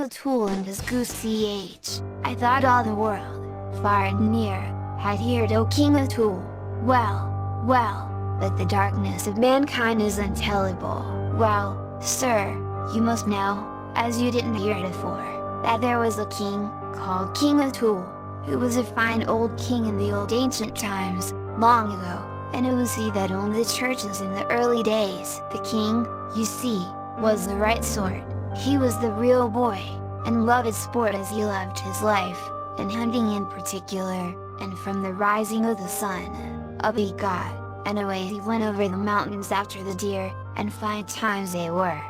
O'Toole and his Goose.Ch. I thought all the world, far and near, had heard O King O'Toole. Well, well, but the darkness of mankind is untellable. Well, sir, you must know, as you didn't hear it afore, that there was a king, called King O'Toole, who was a fine old king in the old ancient times, long ago, and it was he that owned the churches in the early days. The king, you see, was the right sort. He was the real boy, and loved sport as he loved his life, and hunting in particular, and from the rising of the sun, up he got, and away he went over the mountains after the deer, and fine times they were.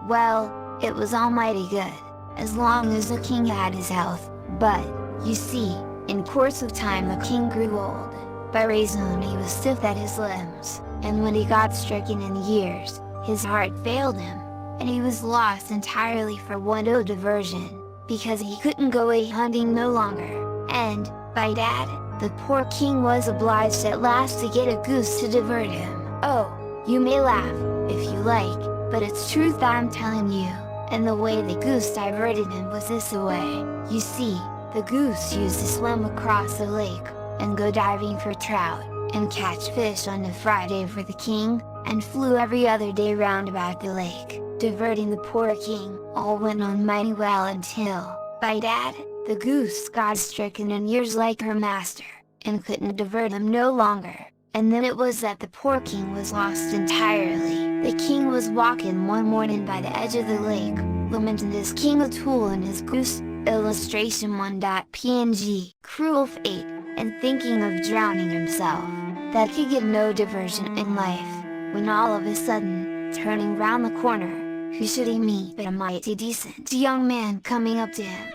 Well, it was almighty good, as long as the king had his health, but, you see, in course of time the king grew old, by reason he was stiff at his limbs, and when he got stricken in years, his heart failed him, and he was lost entirely for want of diversion, because he couldn't go away hunting no longer, and, by dad, the poor king was obliged at last to get a goose to divert him. Oh, you may laugh, if you like, but it's truth I'm telling you, and the way the goose diverted him was this way. You see, the goose used to swim across the lake, and go diving for trout, and catch fish on a Friday for the king, and flew every other day round about the lake, diverting the poor king. All went on mighty well until, by dad, the goose got stricken in years like her master, and couldn't divert him no longer, and then it was that the poor king was lost entirely. The king was walking one morning by the edge of the lake, lamenting his King O'Toole and his goose, illustration 1.png, cruel fate, and thinking of drowning himself, that he get no diversion in life, when all of a sudden, turning round the corner, who should he meet but a mighty decent young man coming up to him.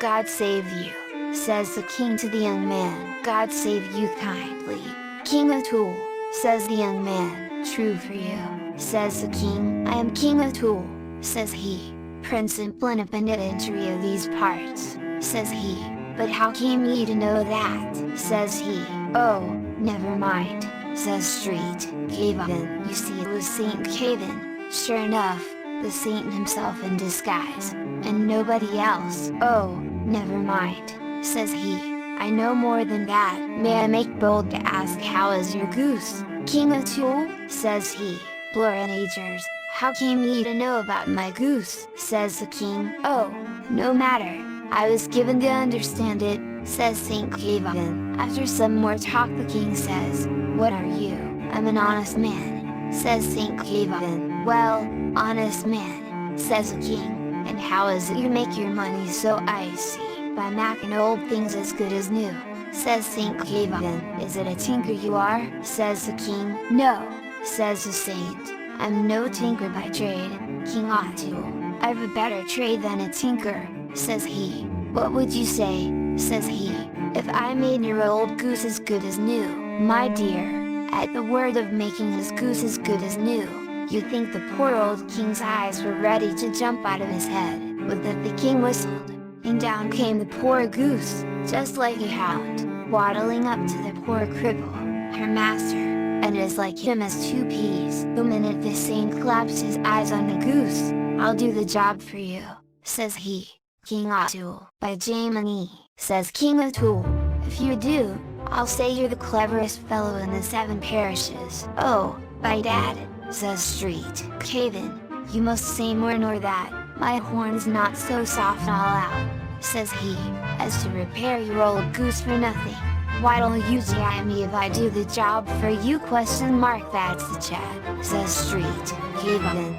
"God save you," says the king to the young man. "God save you kindly, King O'Toole," says the young man. "True for you," says the king. "I am King O'Toole," says he, "prince and plenipotentiary of these parts," says he. "But how came ye to know that?" says he. "Oh, never mind," says Story.King. You see, it was Saint Caven, sure enough, the saint himself in disguise, and nobody else. "Oh, never mind," says he, "I know more than that. May I make bold to ask how is your goose, King O'Toole?" says he. "Blurrenagers, how came ye to know about my goose?" says the king. "Oh, no matter, I was given to understand it," says Saint Caven. After some more talk the king says, "What are you?" "I'm an honest man," says Saint Caven. "Well, honest man," says the king, "and how is it you make your money so icy?" "By making old things as good as new," says Saint Caven. "Is it a tinker you are?" says the king. "No," says the saint, "I'm no tinker by trade, King O'Toole. I've a better trade than a tinker," says he. "What would you say," says he, "if I made your old goose as good as new?" My dear, at the word of making his goose as good as new, you'd think the poor old king's eyes were ready to jump out of his head, but that the king whistled, and down came the poor goose, just like a hound, waddling up to the poor cripple, her master, and as like him as two peas. The minute the saint claps his eyes on the goose, "I'll do the job for you," says he. "King O'Toole, by Jamie," says King O'Toole, "if you do, I'll say you're the cleverest fellow in the 7 parishes." "Oh, by dad," says Story.King, "you must say more nor that, my horn's not so soft all out," says he, "as to repair your old goose for nothing. Why don't you try me if I do the job for you?" That's the chat, says Story.King.